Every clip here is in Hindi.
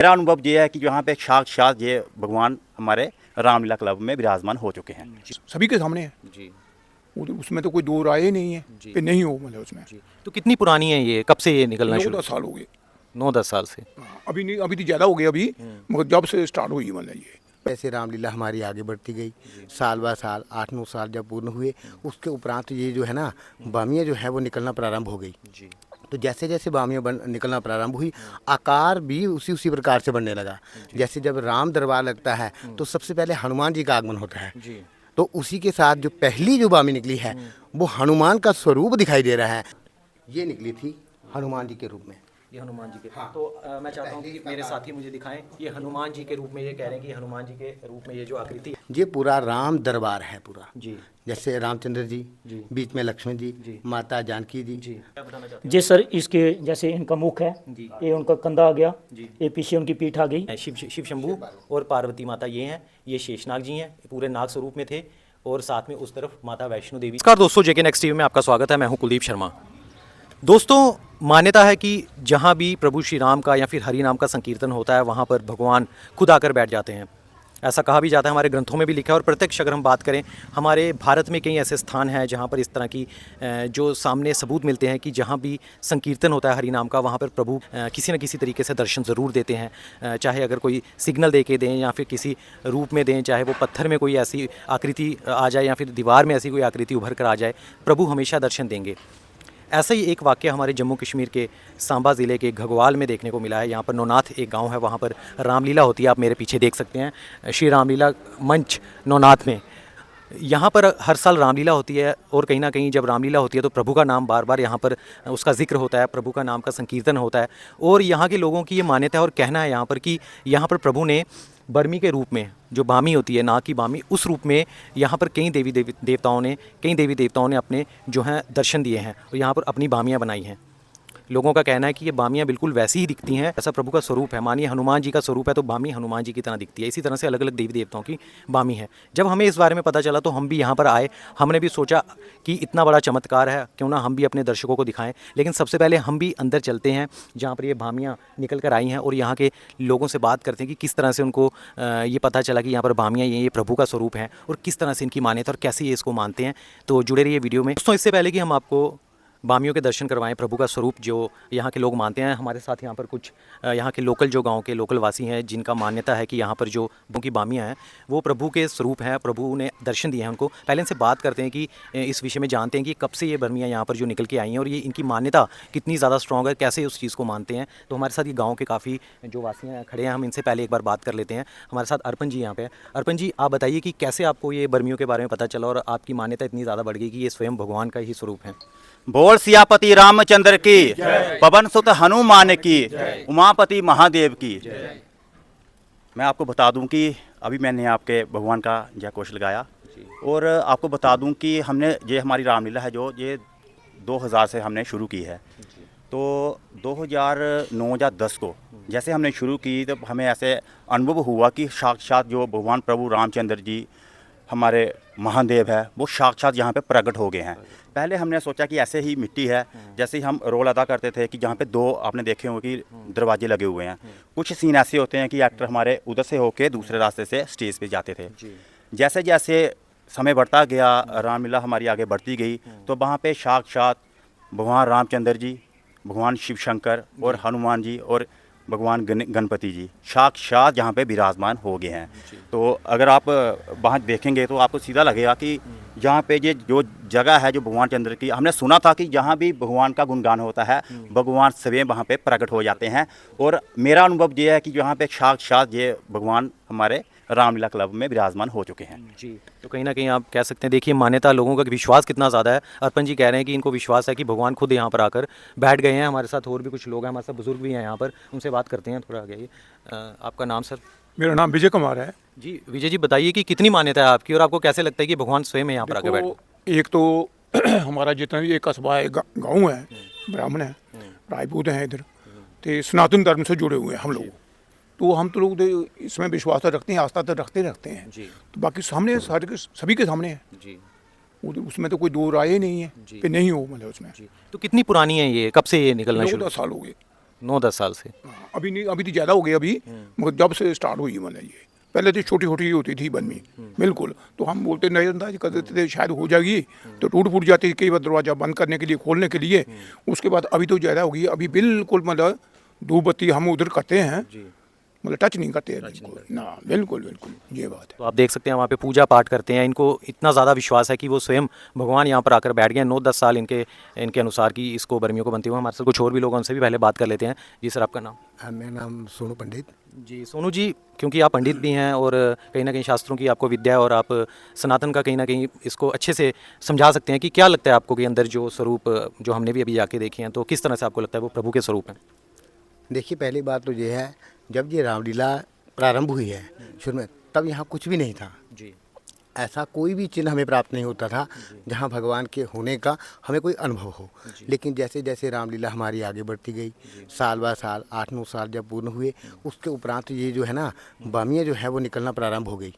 मेरा अनुभव ये है कि यहाँ पे साक्षात ये भगवान हमारे रामलीला क्लब में विराजमान हो चुके हैं। सभी के सामने है जी उसमें तो कोई दो राय ही नहीं है जी। कि नहीं हो मतलब उसमें। जी। तो कितनी पुरानी है ये, कब से ये निकलना शुरू? 9-10 साल हो गए। 9-10 साल से। अभी नहीं, अभी तो ज़्यादा हो गया अभी, मगर जब से स्टार्ट हुई मतलब ये ऐसे रामलीला हमारी आगे बढ़ती गई, साल ब साल 8-9 साल जब पूर्ण हुए, उसके उपरांत ये जो है ना बामियाँ जो है वो निकलना प्रारंभ हो गई। जी तो जैसे जैसे बामियाँ निकलना प्रारंभ हुई, आकार भी उसी प्रकार से बनने लगा। जैसे जब राम दरबार लगता है तो सबसे पहले हनुमान जी का आगमन होता है, जी। तो उसी के साथ जो पहली जो बामी निकली है वो हनुमान का स्वरूप दिखाई दे रहा है। ये निकली थी हनुमान जी के रूप में। ये हनुमान जी के। तो मैं चाहता हूँ कि मेरे साथी मुझे दिखाएं, ये हनुमान जी के रूप में, ये कह रहे हैं कि हनुमान जी के रूप में ये जो आकृति है। ये पूरा राम दरबार है पूरा। जी जैसे रामचंद्र जी, जी। बीच में लक्ष्मण जी, जी। माता जानकी जी। जी क्या बताना चाहते जी सर, इसके जैसे इनका मुख है, जी। ये उनका कंधा आ गया, जी। ये पीछे उनकी पीठ आ गई। हैं? शिव शंभू और पार्वती माता ये हैं, ये शेषनाग जी हैं, पूरे नाग स्वरूप में थे, और साथ में उस तरफ माता वैष्णो देवी। नमस्कार दोस्तों, जेके नेक्स्ट टीवी में आपका स्वागत है। मैं हूं कुलदीप शर्मा। दोस्तों, मान्यता है कि जहां भी प्रभु श्री राम का या फिर हरि नाम का संकीर्तन होता है वहां पर भगवान खुद आकर बैठ जाते हैं। ऐसा कहा भी जाता है, हमारे ग्रंथों में भी लिखा है, और प्रत्यक्ष अगर हम बात करें, हमारे भारत में कई ऐसे स्थान हैं जहां पर इस तरह की जो सामने सबूत मिलते हैं कि जहां भी संकीर्तन होता है हरि नाम का, वहां पर प्रभु किसी न किसी तरीके से दर्शन ज़रूर देते हैं। चाहे अगर कोई सिग्नल दे के दें या फिर किसी रूप में दें, चाहे वो पत्थर में कोई ऐसी आकृति आ जाए या फिर दीवार में ऐसी कोई आकृति उभर कर आ जाए, प्रभु हमेशा दर्शन देंगे। ऐसा ही एक वाक़या हमारे जम्मू कश्मीर के सांबा ज़िले के घगवाल में देखने को मिला है। यहाँ पर नौनाथ एक गांव है, वहाँ पर रामलीला होती है। आप मेरे पीछे देख सकते हैं श्री रामलीला मंच नौनाथ में। यहाँ पर हर साल रामलीला होती है, और कहीं ना कहीं जब रामलीला होती है तो प्रभु का नाम बार बार यहाँ पर उसका जिक्र होता है, प्रभु का नाम का संकीर्तन होता है। और यहाँ के लोगों की ये मान्यता है और कहना है यहाँ पर कि यहाँ पर प्रभु ने बर्मी के रूप में, जो बामी होती है, नाग की बामी, उस रूप में यहाँ पर कई देवी देवताओं ने अपने जो हैं दर्शन दिए हैं और यहाँ पर अपनी बामियाँ बनाई हैं। लोगों का कहना है कि ये बामियाँ बिल्कुल वैसी ही दिखती हैं, ऐसा प्रभु का स्वरूप है। मानिए हनुमान जी का स्वरूप है तो बामी हनुमान जी की तरह दिखती है। इसी तरह से अलग अलग देवी देवताओं की बामी है। जब हमें इस बारे में पता चला तो हम भी यहाँ पर आए। हमने भी सोचा कि इतना बड़ा चमत्कार है, क्यों ना हम भी अपने दर्शकों को दिखाएं। लेकिन सबसे पहले हम भी अंदर चलते हैं जहाँ पर ये बामियाँ निकल कर आई हैं, और यहाँ के लोगों से बात करते हैं कि किस तरह से उनको ये पता चला कि यहाँ पर बामियाँ ये प्रभु का स्वरूप है, और किस तरह से इनकी मान्यता और कैसे ये इसको मानते हैं। तो जुड़े रहिए वीडियो में। दोस्तों, इससे पहले कि हम आपको बामियों के दर्शन करवाएं, प्रभु का स्वरूप जो यहाँ के लोग मानते हैं, हमारे साथ यहाँ पर कुछ यहाँ के लोकल, जो गांव के लोकल वासी हैं, जिनका मान्यता है कि यहाँ पर जो उनकी बामियाँ हैं वो प्रभु के स्वरूप हैं, प्रभु ने दर्शन दिए हैं उनको। पहले इनसे बात करते हैं कि इस विषय में जानते हैं कि कब से ये बर्मियाँ यहाँ पर जो निकल के आई हैं, और ये इनकी मान्यता कितनी ज़्यादा स्ट्रॉन्ग है, कैसे उस चीज़ को मानते हैं। तो हमारे साथ ये गाँव के काफ़ी जो वासी खड़े हैं, हम इनसे पहले एक बार बात कर लेते हैं। हमारे साथ अर्पण जी यहाँ पे। अर्पण जी, आप बताइए कि कैसे आपको ये बर्मियों के बारे में पता चला और आपकी मान्यता इतनी ज़्यादा बढ़ गई कि ये स्वयं भगवान का ही स्वरूप है। बोल सियापति रामचंद्र की, पवन सुत हनुमान की, उमापति महादेव की। मैं आपको बता दूं कि अभी मैंने आपके भगवान का जय घोष लगाया, और आपको बता दूं कि हमने ये हमारी रामलीला है जो ये 2000 से हमने शुरू की है। तो 2009 या 10 को जैसे हमने शुरू की तब हमें ऐसे अनुभव हुआ कि साक्षात जो भगवान प्रभु रामचंद्र जी हमारे महादेव है वो साक्षात यहाँ पे प्रकट हो गए हैं। पहले हमने सोचा कि ऐसे ही मिट्टी है, जैसे ही हम रोल अदा करते थे कि जहाँ पे दो आपने देखे होंगे कि दरवाजे लगे हुए हैं। कुछ सीन ऐसे होते हैं कि एक्टर हमारे उधर से होके दूसरे रास्ते से स्टेज पे जाते थे। जैसे जैसे समय बढ़ता गया, रामलीला हमारी आगे बढ़ती गई, तो वहाँ पे साक्षात भगवान रामचंद्र जी, भगवान शिव शंकर और हनुमान जी और भगवान गणपति जी साक्षात यहाँ पे विराजमान हो गए हैं। तो अगर आप वहाँ देखेंगे तो आपको सीधा लगेगा कि यहाँ पे ये जो जगह है जो भगवान चंद्र की, हमने सुना था कि जहाँ भी भगवान का गुणगान होता है भगवान स्वयं वहाँ पे प्रकट हो जाते हैं। और मेरा अनुभव ये है कि यहाँ पे साक्षात ये भगवान हमारे रामलीला क्लब में विराजमान हो चुके हैं। जी, तो कहीं ना कहीं आप कह सकते हैं, देखिए मान्यता, लोगों का विश्वास कितना ज़्यादा है। अर्पण जी कह रहे हैं कि इनको विश्वास है कि भगवान खुद यहाँ पर आकर बैठ गए हैं। हमारे साथ और भी कुछ लोग हैं, हमारे साथ बुजुर्ग भी हैं यहाँ पर, उनसे बात करते हैं। थोड़ा आगे आपका नाम सर? मेरा नाम विजय कुमार है जी। विजय जी, बताइए कि कितनी मान्यता है आपकी, और आपको कैसे लगता है कि भगवान स्वयं यहाँ पर आकर बैठ? एक तो हमारा जितना भी ये कस्बा है, गाँव है, ब्राह्मण है, राजपूत हैं इधर, तो सनातन धर्म से जुड़े हुए हैं हम लोग। तो हम तो लोग इसमें विश्वास रखते हैं, आस्था तो रखते हैं जी। तो बाकी सामने सारे सभी के सामने है जी। उसमें तो कोई दो राय ही नहीं है कि नहीं हो मतलब उसमें। जी। तो कितनी पुरानी है ये, कब से ये निकलना शुरू? 9-10 साल हो गए। 9-10 साल से। अभी नहीं, अभी तो ज़्यादा हो गया अभी, मगर जब से स्टार्ट हुई मतलब ये पहले तो छोटी छोटी होती थी बनमी, बिल्कुल। तो हम बोलते नज़रअंदाज कर देते थे शायद हो जाएगी, तो टूट फूट जाती थी कई बार दरवाज़ा बंद करने के लिए, खोलने के लिए। उसके बाद अभी तो ज़्यादा हो गई, अभी बिल्कुल मतलब धूप बत्ती हम उधर करते हैं, मतलब टच नहीं करते हैं बिल्कुल ना, बिल्कुल बिल्कुल ये बात है। तो आप देख सकते हैं वहाँ पे पूजा पाठ करते हैं, इनको इतना ज़्यादा विश्वास है कि वो स्वयं भगवान यहाँ पर आकर बैठ गए हैं। 9-10 साल इनके अनुसार कि इसको बर्मियों को बनते हुए। हमारे साथ कुछ और भी लोग हैं, उनसे भी पहले बात कर लेते हैं। जी सर, आपका नाम? मेरा नाम सोनू पंडित। जी सोनू जी, क्योंकि आप पंडित भी हैं और कहीं ना कहीं शास्त्रों की आपको विद्या है और आप सनातन का कहीं ना कहीं इसको अच्छे से समझा सकते हैं कि क्या लगता है आपको कि अंदर जो स्वरूप जो हमने भी अभी जाके देखे हैं, तो किस तरह से आपको लगता है वो प्रभु के स्वरूप हैं? देखिए पहली बात तो ये है, जब ये रामलीला प्रारंभ हुई है शुरू में, तब यहाँ कुछ भी नहीं था। जी ऐसा कोई भी चिन्ह हमें प्राप्त नहीं होता था जहाँ भगवान के होने का हमें कोई अनुभव हो। लेकिन जैसे जैसे रामलीला हमारी आगे बढ़ती गई, साल ब साल 8-9 साल जब पूर्ण हुए, उसके उपरांत ये जो है ना बामियाँ जो है वो निकलना प्रारंभ हो गई।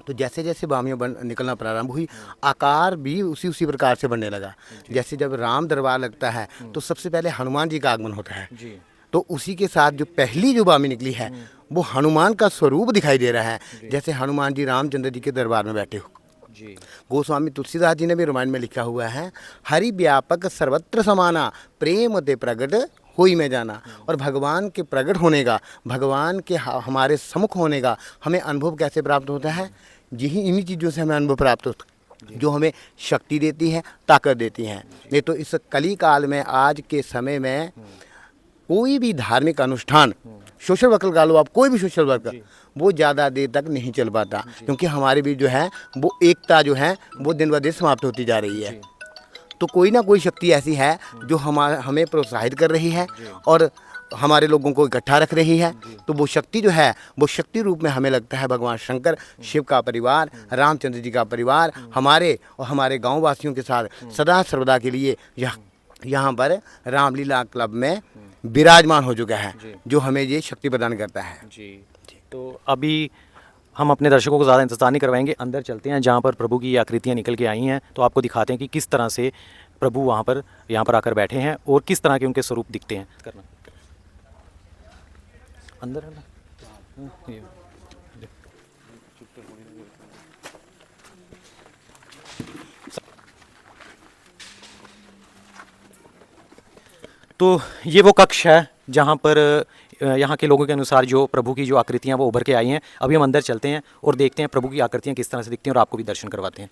तो जैसे जैसे बामियाँ निकलना प्रारंभ हुई, आकार भी उसी प्रकार से बनने लगा। जैसे जब राम दरबार लगता है तो सबसे पहले हनुमान जी का आगमन होता है, तो उसी के साथ जो पहली जो बामी निकली है वो हनुमान का स्वरूप दिखाई दे रहा है, जैसे हनुमान जी रामचंद्र जी के दरबार में बैठे हो। गोस्वामी तुलसीदास जी ने भी रामायण में लिखा हुआ है, हरि व्यापक सर्वत्र समाना, प्रेम ते प्रगट होई में जाना। और भगवान के प्रगट होने का, भगवान के हमारे सम्मुख होने का हमें अनुभव कैसे प्राप्त होता है? यही इन्हीं चीज़ों से हमें अनुभव प्राप्त होता है जो हमें शक्ति देती है, ताकत देती हैं। नहीं तो इस कली काल में, आज के समय में कोई भी धार्मिक अनुष्ठान, सोशल वर्क लगा लो आप, कोई भी सोशल वर्क, वो ज़्यादा देर तक नहीं चल पाता, क्योंकि हमारे भी जो है वो एकता जो है वो दिन ब दिन समाप्त होती जा रही है। तो कोई ना कोई शक्ति ऐसी है जो हमें प्रोत्साहित कर रही है और हमारे लोगों को इकट्ठा रख रही है। तो वो शक्ति जो है वो शक्ति रूप में हमें लगता है भगवान शंकर, शिव का परिवार, रामचंद्र जी का परिवार हमारे और हमारे गाँव वासियों के साथ सदा सर्वदा के लिए यहाँ पर रामलीला क्लब में विराजमान हो चुका है, जो हमें ये शक्ति प्रदान करता है। जी। तो अभी हम अपने दर्शकों को ज़्यादा इंतजार नहीं करवाएंगे, अंदर चलते हैं जहाँ पर प्रभु की आकृतियाँ निकल के आई हैं, तो आपको दिखाते हैं कि किस तरह से प्रभु यहाँ पर आकर बैठे हैं और किस तरह के उनके स्वरूप दिखते हैं। करना अंदर है ना, ये तो ये वो कक्ष है जहाँ पर यहाँ के लोगों के अनुसार जो प्रभु की जो आकृतियाँ वो उभर के आई हैं। अभी हम अंदर चलते हैं और देखते हैं प्रभु की आकृतियाँ किस तरह से दिखती हैं और आपको भी दर्शन करवाते हैं।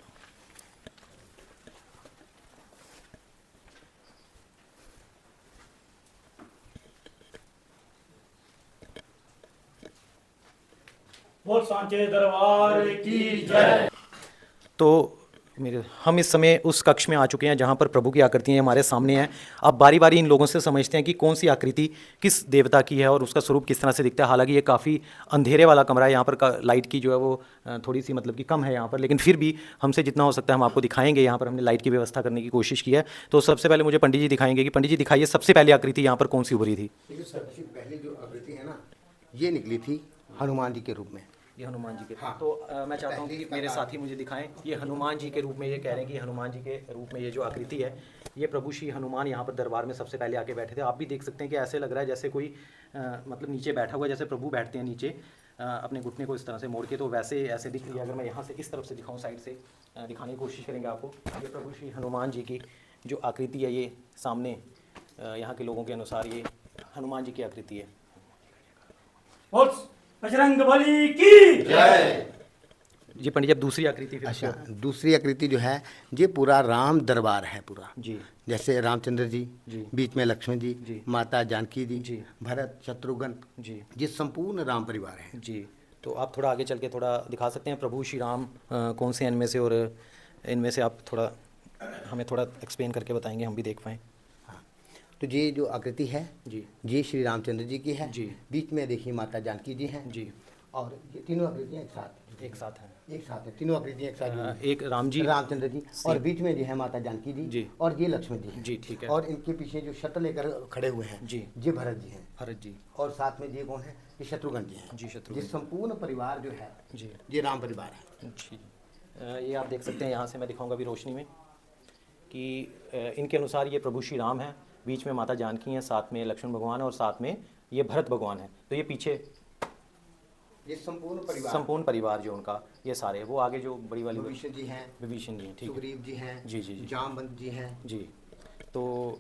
बोल सांचे दरबार की जय। तो हम इस समय उस कक्ष में आ चुके हैं जहाँ पर प्रभु की आकृतियाँ हमारे सामने हैं। अब बारी बारी इन लोगों से समझते हैं कि कौन सी आकृति किस देवता की है और उसका स्वरूप किस तरह से दिखता है। हालांकि ये काफ़ी अंधेरे वाला कमरा है, यहाँ पर लाइट की जो है वो थोड़ी सी मतलब कि कम है यहाँ पर, लेकिन फिर भी हमसे जितना हो सकता है हम आपको दिखाएंगे। यहाँ पर हमने लाइट की व्यवस्था करने की कोशिश की है। तो सबसे पहले मुझे पंडित जी दिखाएंगे कि पंडित जी दिखाइए सबसे पहले आकृति यहाँ पर कौन सी उभरी थी? सबसे पहले जो आकृति है ना, ये निकली थी हनुमान जी के रूप में। ये हनुमान जी के तो मैं चाहता हूँ कि मेरे साथी मुझे दिखाएं। ये हनुमान जी के रूप में, ये कह रहे हैं कि हनुमान जी के रूप में ये जो आकृति है, ये प्रभु श्री हनुमान यहाँ पर दरबार में सबसे पहले आके बैठे थे। आप भी देख सकते हैं कि ऐसे लग रहा है जैसे कोई मतलब नीचे बैठा हुआ, जैसे प्रभु बैठते हैं नीचे अपने घुटने को इस तरह से मोड़ के, तो वैसे ऐसे दिख रही है। अगर मैं यहाँ से इस तरफ से दिखाऊँ, साइड से दिखाने की कोशिश करेंगे आपको, ये प्रभु श्री हनुमान जी की जो आकृति है, ये सामने यहाँ के लोगों के अनुसार ये हनुमान जी की आकृति है। बजरंग बली की जय। जी पंडित जी, अब दूसरी आकृति फिर। अच्छा, दूसरी आकृति जो है ये पूरा राम दरबार है पूरा। जी। जैसे रामचंद्र जी, बीच में लक्ष्मण जी, जी, माता जानकी जी, भरत शत्रुघ्न जी, ये संपूर्ण राम परिवार है। जी। तो आप थोड़ा आगे चल के थोड़ा दिखा सकते हैं प्रभु श्री राम कौन से इनमें से, और इनमें से आप थोड़ा हमें थोड़ा एक्सप्लेन करके बताएंगे, हम भी देख पाएँ। तो ये जो आकृति है जी, ये श्री रामचंद्र जी की है जी। बीच में देखिए माता जानकी जी हैं जी, और ये तीनों आकृतियाँ एक साथ हैं। एक साथ है, तीनों आकृतियाँ एक साथ। एक राम जी, रामचंद्र जी, और बीच में जो है माता जानकी जी, जी, और ये लक्ष्मण जी हैं। जी, ठीक है। और इनके पीछे जो शस्त्र लेकर खड़े हुए हैं जी, ये भरत जी हैं। भरत जी, और साथ में ये कौन है? ये शत्रुघ्न जी हैं। जी, शत्रुघ्न। ये संपूर्ण परिवार जो है जी, ये राम परिवार है। जी। ये आप देख सकते हैं, यहाँ से मैं दिखाऊंगा अभी रोशनी में कि इनके अनुसार ये प्रभु श्री राम हैं बीच में माता जानकी हैं, साथ में लक्ष्मण भगवान है और साथ में ये भरत भगवान है। तो ये पीछे ये संपूर्ण परिवार जो उनका ये सारे, वो आगे जो बड़ी वाली विभीषण जी हैं, विभीषण जी हैं, ठीक है सुग्रीव जी हैं, जी जी जी जामवंत जी हैं। जी। तो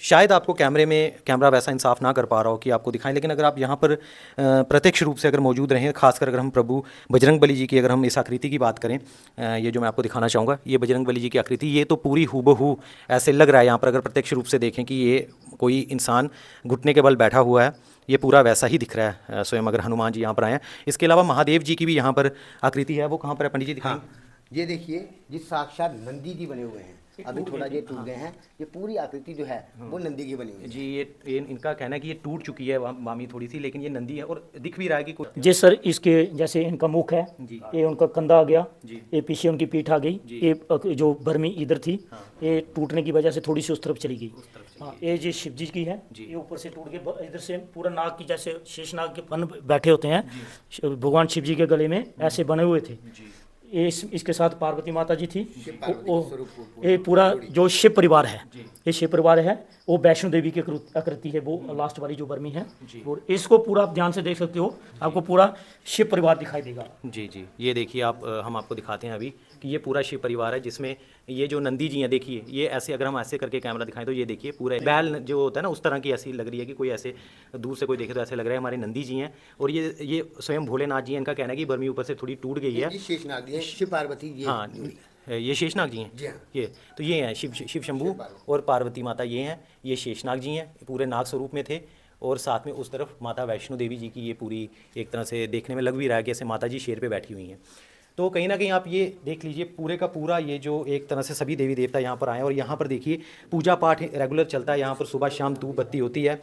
शायद आपको कैमरे में कैमरा वैसा इंसाफ ना कर पा रहा हो कि आपको दिखाएं, लेकिन अगर आप यहाँ पर प्रत्यक्ष रूप से अगर मौजूद रहें, खासकर अगर हम प्रभु बजरंगबली जी की अगर हम इस आकृति की बात करें, ये जो मैं आपको दिखाना चाहूँगा, ये बजरंगबली जी की आकृति, ये तो पूरी हूबहू ऐसे लग रहा है यहाँ पर अगर प्रत्यक्ष रूप से देखें कि ये कोई इंसान घुटने के बल बैठा हुआ है, ये पूरा वैसा ही दिख रहा है स्वयं अगर हनुमान जी यहाँ पर आए हैं। इसके अलावा महादेव जी की भी यहाँ पर आकृति है, वो कहाँ पर है पंडित जी दिखाएं? ये देखिए, जिस साक्षात नंदी जी बने हुए हैं, अभी थोड़ा ये टूट गए हैं, ये पूरी आकृति जो है वो नंदी की बनी हुई है। जी, ये इनका कहना है कि ये टूट चुकी है मामी थोड़ी सी, लेकिन ये नंदी है और दिख भी रहा है कि कोई जी सर, इसके जैसे इनका मुख है, जी। ये उनका कंधा आ गया, जी। ये पीछे उनकी पीठ आ गई, ये जो बर्मी इधर थी, ये टूटने की वजह से थोड़ी सी उस तरफ चली गई। हाँ, ये जो शिव जी की है, ये ऊपर से टूट के इधर से पूरा नाग की, जैसे शेष नाग के फन बैठे होते हैं भगवान शिव जी के गले में, ऐसे बने हुए थे। ये इसके साथ पार्वती माता जी थी। ये पूरा जो शिव परिवार है, ये शिव परिवार है, वो वैष्णो देवी की आकृति है, वो लास्ट वाली जो बर्मी है, और इसको पूरा आप ध्यान से देख सकते हो, आपको पूरा शिव परिवार दिखाई देगा। जी जी, ये देखिए आप, हम आपको दिखाते हैं अभी कि ये पूरा शिव परिवार है, जिसमें ये जो नंदी जी हैं, देखिए ये ऐसे, अगर हम ऐसे करके कैमरा दिखाएं तो ये देखिए पूरा बैल जो होता है ना, उस तरह की ऐसी लग रही है कि कोई ऐसे दूर से कोई देखे तो ऐसे लग रहा है हमारे नंदी जी हैं। और ये स्वयं भोलेनाथ जी हैं, इनका कहना है कि बर्मी ऊपर से थोड़ी टूट गई है। शेषनाग जी हैं, शिव पार्वती जी। हाँ, ये शेषनाग जी जी हैं, हाँ। ये तो ये हैं शिव शंभू और पार्वती माता, ये हैं, ये शेषनाग जी हैं, पूरे नाग स्वरूप में थे। और साथ में उस तरफ माता वैष्णो देवी जी की ये पूरी एक तरह से देखने में लग भी रहा है कि ऐसे माता जी शेर पे बैठी हुई हैं। तो कहीं ना कहीं आप ये देख लीजिए पूरे का पूरा ये जो एक तरह से सभी देवी देवता यहाँ पर आए हैं, और यहाँ पर देखिए पूजा पाठ रेगुलर चलता है, यहाँ पर सुबह शाम धूप बत्ती होती है।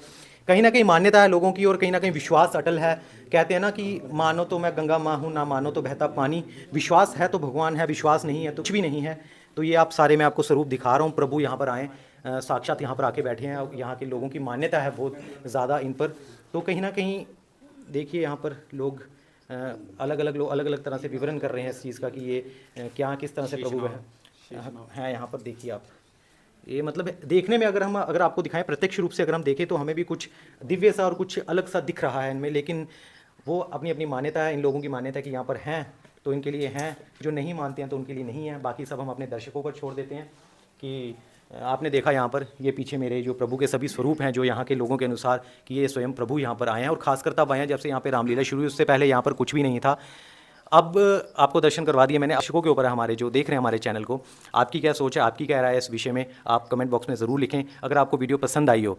कहीं ना कहीं मान्यता है लोगों की, और कहीं ना कहीं विश्वास अटल है। कहते हैं ना कि मानो तो मैं गंगा माँ हूँ, ना मानो तो बहता पानी। विश्वास है तो भगवान है, विश्वास नहीं है तो कुछ भी नहीं है। तो ये आप सारे मैं आपको स्वरूप दिखा रहा हूँ, प्रभु यहाँ पर आए, साक्षात यहाँ पर आके बैठे हैं। यहाँ के लोगों की मान्यता है बहुत ज़्यादा इन पर। तो कहीं ना कहीं देखिए यहाँ पर लोग अलग अलग लोग अलग अलग तरह से विवरण कर रहे हैं इस चीज़ का कि ये क्या किस तरह से प्रभु है यहाँ पर। देखिए आप, ये मतलब देखने में अगर आपको दिखाएं प्रत्यक्ष रूप से अगर हम देखें तो हमें भी कुछ दिव्य सा और कुछ अलग सा दिख रहा है इनमें, लेकिन वो अपनी अपनी मान्यता है, इन लोगों की मान्यता है कि यहाँ पर हैं तो इनके लिए हैं, जो नहीं मानते हैं तो उनके लिए नहीं है। बाकी सब हम अपने दर्शकों पर छोड़ देते हैं। कि आपने देखा यहाँ पर ये पीछे मेरे जो प्रभु के सभी स्वरूप हैं, जो यहाँ के लोगों के अनुसार कि ये स्वयं प्रभु यहाँ पर आए हैं, और खासकर तब आए हैं जब से यहाँ पे रामलीला शुरू हुई। उससे पहले यहाँ पर कुछ भी नहीं था। अब आपको दर्शन करवा दिए मैंने। दर्शकों के ऊपर है हमारे जो देख रहे हैं हमारे चैनल को, आपकी क्या सोच है, आपकी क्या राय है इस विषय में, आप कमेंट बॉक्स में ज़रूर लिखें। अगर आपको वीडियो पसंद आई हो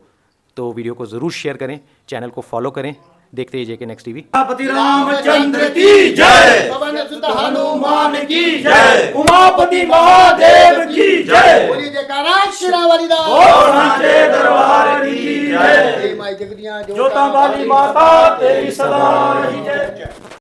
तो वीडियो को ज़रूर शेयर करें, चैनल को फॉलो करें। देखते रहिए JK Next TV। पति रामचंद्र की जय, पवन सुत हनुमान की जय, उमापति महादेव की जय, बोलिए जयकारा शेरावाली दा, और सांचे दरबार की जय, जय माई जगदियां जोता वाली माता तेरी सदा रही जय।